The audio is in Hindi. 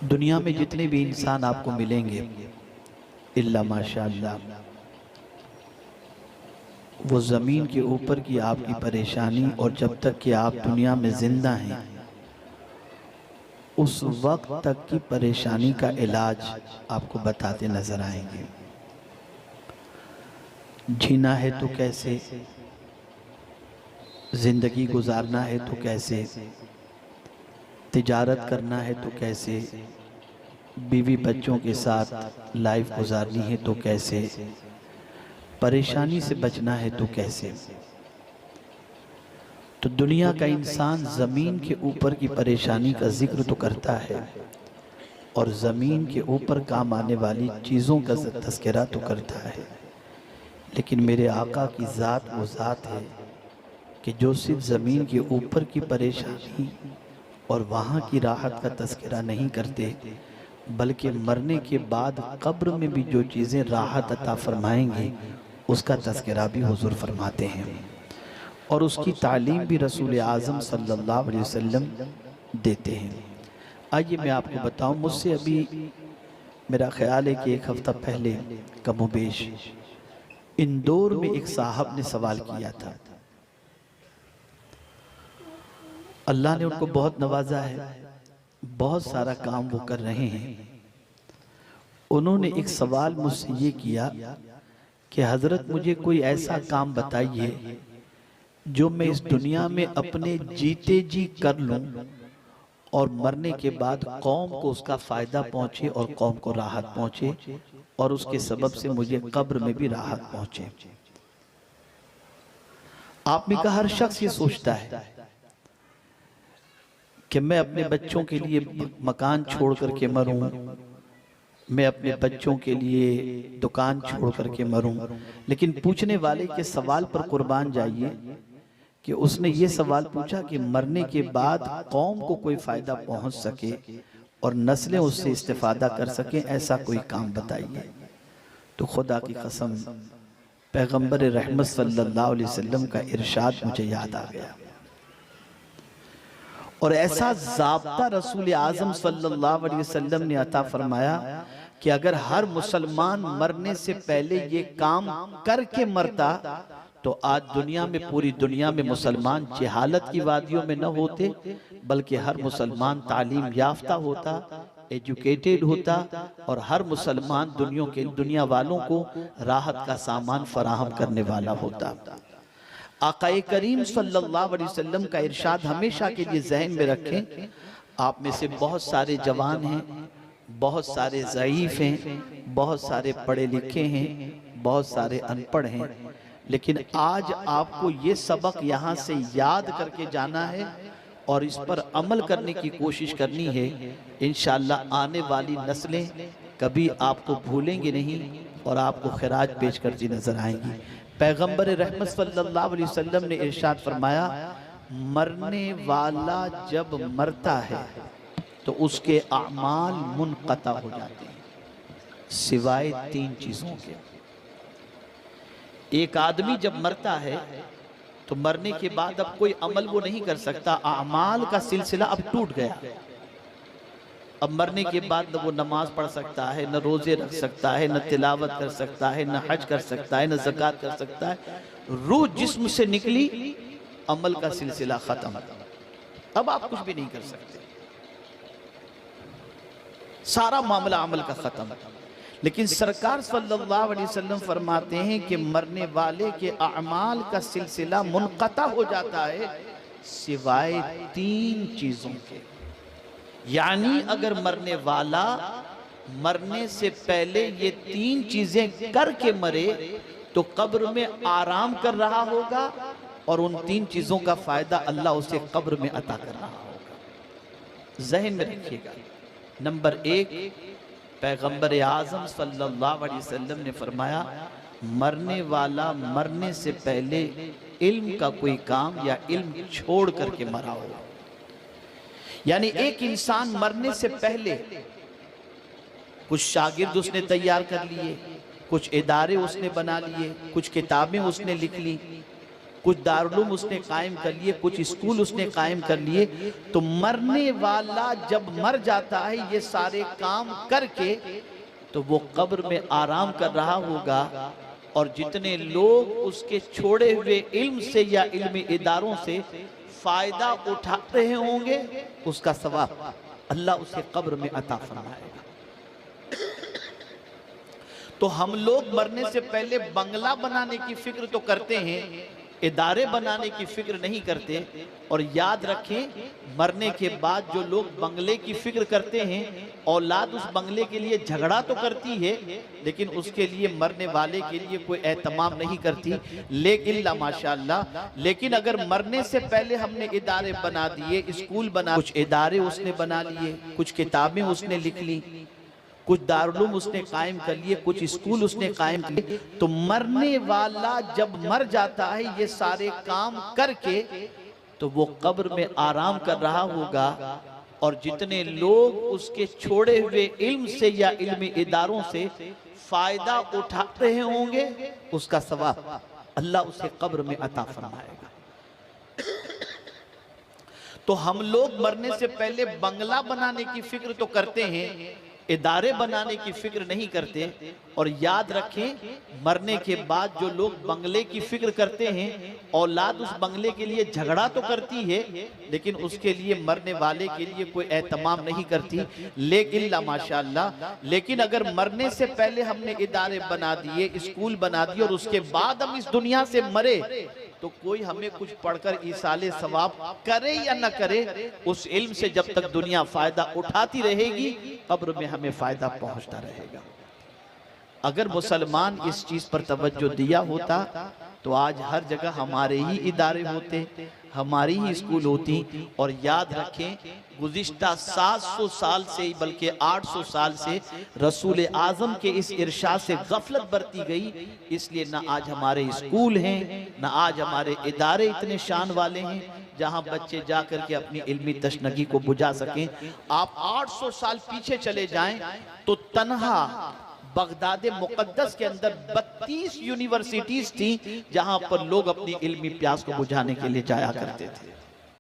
दुनिया में जितने भी इंसान आपको मिलेंगे इल्ला माशाअल्लाह, वो ज़मीन के ऊपर की आपकी परेशानी और जब तक कि आप दुनिया में ज़िंदा हैं उस वक्त तक की परेशानी का इलाज आपको बताते नज़र आएंगे। जीना है तो कैसे, ज़िंदगी गुजारना है तो कैसे, तिजारत करना है तो कैसे, बीवी बच्चों के साथ लाइफ गुजारनी है तो कैसे, परेशानी से बचना है तो कैसे। तो दुनिया का इंसान ज़मीन के ऊपर की परेशानी का जिक्र तो करता है और ज़मीन के ऊपर काम आने वाली चीज़ों का तज़किरा तो करता है, लेकिन मेरे आका की ज़ात वो ज़ात है कि जो सिर्फ ज़मीन के ऊपर की परेशानी और वहाँ की राहत का तज़किरा नहीं करते, बल्कि मरने के बाद कब्र में भी जो चीज़ें राहत अता फरमाएंगी उसका तज़किरा भी हुज़ूर फरमाते हैं और उसकी तालीम भी रसूल आज़म सल्लल्लाहु अलैहि वसल्लम देते हैं। आइए मैं आपको बताऊं, मुझसे अभी मेरा ख्याल है कि एक हफ़्ता पहले कमोबेश इंदौर में एक साहब ने सवाल किया था। अल्लाह ने उनको बहुत नवाजा है, बहुत सारा काम वो कर रहे हैं। उन्होंने एक सवाल मुझसे ये किया कि हज़रत मुझे कोई ऐसा काम बताइए जो मैं इस दुनिया में अपने जीते जी कर लूं और मरने के बाद कौम को उसका फ़ायदा पहुंचे और कौम को राहत पहुंचे और उसके सबब से मुझे कब्र में भी राहत पहुंचे। आप में का हर शख्स ये सोचता है कि मैं अपने बच्चों के लिए मकान छोड़ करके मरूं, मैं अपने बच्चों के लिए दुकान छोड़ करके मरूं। लेकिन पूछने वाले के सवाल पर कुर्बान जाइए कि उसने ये सवाल पूछा कि मरने के बाद कौम को कोई फ़ायदा पहुंच सके और नस्लें उससे इस्तेफादा कर सकें, ऐसा कोई काम बताइए। तो खुदा की कसम पैगंबर रहमत सल्लल्लाहु अलैहि वसल्लम का इरशाद मुझे याद आ गया और ऐसा ज़ाब्ता रसूल आज़म सल्लल्लाहु अलैहि वसल्लम ने अता फरमाया कि अगर हर मुसलमान मरने से पहले ये काम करके मरता तो आज दुनिया में, पूरी दुनिया में मुसलमान जहालत की वादियों में न होते, बल्कि हर मुसलमान तालीम याफ्ता होता, एजुकेटेड होता और हर मुसलमान दुनिया वालों को राहत का सामान फराहम करने वाला होता। आक़ाए करीम सल्लल्लाहु अलैहि वसल्लम का इरशाद हमेशा के लिए जहन में रखें। आप में से बहुत सारे जवान हैं, बहुत सारे ज़ईफ़ हैं, बहुत सारे पढ़े लिखे हैं, बहुत सारे अनपढ़ हैं, लेकिन आज आपको ये सबक यहाँ से याद करके जाना है और इस पर अमल करने की कोशिश करनी है। इंशाअल्लाह आने वाली नस्लें कभी आपको भूलेंगे नहीं और आपको खिराज पेश करती नजर आएंगी। पैगंबर रहमत सल्लल्लाहु अलैहि वसल्लम ने इरशाद फरमाया, मरने वाला जब मरता है तो उसके अमाल मुनक़ता हो जाते हैं सिवाय 3 चीज़ों के। एक आदमी जब मरता है तो मरने के बाद अब कोई अमल वो नहीं कर सकता, अमाल का सिलसिला अब टूट गया। अब मरने के बाद न वो नमाज पढ़ सकता है, न रोजे रख सकता है, न तिलावत कर सकता है, न हज कर सकता है, न ज़कात कर सकता है। रूह जिस्म से निकली, अमल का सिलसिला खत्म। अब आप कुछ भी नहीं कर सकते, सारा मामला अमल का खत्म। लेकिन सरकार सल्लल्लाहु अलैहि वसल्लम फरमाते हैं कि मरने वाले के अमाल का सिलसिला मुनक़ता हो जाता है सिवाय 3 चीज़ों के। यानी अगर मरने वाला मरने से पहले ये 3 चीज़ें करके मरे तो कब्र में आराम कर रहा होगा और उन 3 चीज़ों का फ़ायदा अल्लाह उसे कब्र में अता कर रहा होगा। ज़हन में रखिएगा। नंबर 1, पैगंबर आज़म सल्लल्लाहु अलैहि वसल्लम ने फरमाया, मरने वाला मरने से पहले इल्म का कोई काम या इल्म छोड़ करके मरा हो। यानी एक इंसान मरने से पहले कुछ शागिर्द उसने तैयार कर लिए, कुछ इदारे उसने बना लिए, कुछ किताबें उसने लिख ली, कुछ दारुल उसने कायम कर लिए, कुछ स्कूल उसने कायम कर लिए। तो मरने वाला जब मर जाता है ये सारे काम करके, तो वो कब्र में आराम कर रहा होगा, और जितने लोग उसके छोड़े हुए इल्म से या इल्मी इदारों से फायदा उठा रहे होंगे, उसका सवाब अल्लाह उसे कब्र में अता फरमाएगा। तो हम लोग मरने से पहले बंगला बनाने की फिक्र तो करते हैं, इदारे बनाने की फिक्र नहीं करते। और याद रखें, मरने के बाद जो लोग बंगले की फिक्र करते हैं, औलाद उस बंगले के लिए झगड़ा तो करती है, लेकिन उसके लिए मरने वाले के लिए कोई एहतमाम नहीं करती। लेकिन ला माशाअल्लाह, लेकिन अगर मरने से पहले हमने इदारे बना दिए, स्कूल बना, कुछ इदारे उसने बना लिए, कुछ किताबें उसने लिख ली, कुछ दारुल उसने कायम कर लिए, कुछ स्कूल उसने कायम किए, तो मरने वाला जब मर जाता है ये सारे काम करके, तो वो कब्र में आराम कर रहा होगा, और जितने लोग उसके छोड़े हुए इल्म से या इल्मी इदारों से फायदा उठा रहे होंगे, उसका सवाब अल्लाह उसे कब्र में अता फरमाएगा। तो हम लोग मरने से पहले बंगला बनाने की फिक्र तो करते हैं, इदारे बनाने की फिक्र नहीं करते। और याद रखें, मरने के बाद जो लोग बंगले की फिक्र करते हैं, औलाद उस बंगले के लिए झगड़ा तो करती है, लेकिन उसके लिए मरने वाले के लिए कोई एहतमाम नहीं करती। लेकिन ला माशाअल्लाह, लेकिन अगर मरने से पहले हमने इदारे बना दिए, स्कूल बना दिए, और उसके बाद हम इस दुनिया से मरे, तो कोई हमें कुछ पढ़कर ईसाले सवाब करे या न करे, उस इल्म से जब तक दुनिया फायदा उठाती रहेगी, कब्र में हमें फायदा पहुंचता रहेगा। अगर मुसलमान इस चीज पर तवज्जो दिया होता, तो आज हर जगह हमारे ही इदारे होते, हमारी ही स्कूल होती। और याद रखें, गुज़िश्ता 700 साल से, बल्कि 800 साल से रसूल आज़म के इस इरशाद से गफलत बरती गई, इसलिए ना आज हमारे स्कूल हैं, ना आज हमारे इदारे इतने शान वाले हैं जहां बच्चे जाकर के अपनी इल्मी तशनगी को बुझा सकें। आप 800 साल पीछे चले जाएं तो तन्हा बगदाद मुकद्दस के अंदर 32 यूनिवर्सिटीज थी, जहां पर लोग अपनी इल्मी प्यास को बुझाने के लिए जाया करते थे।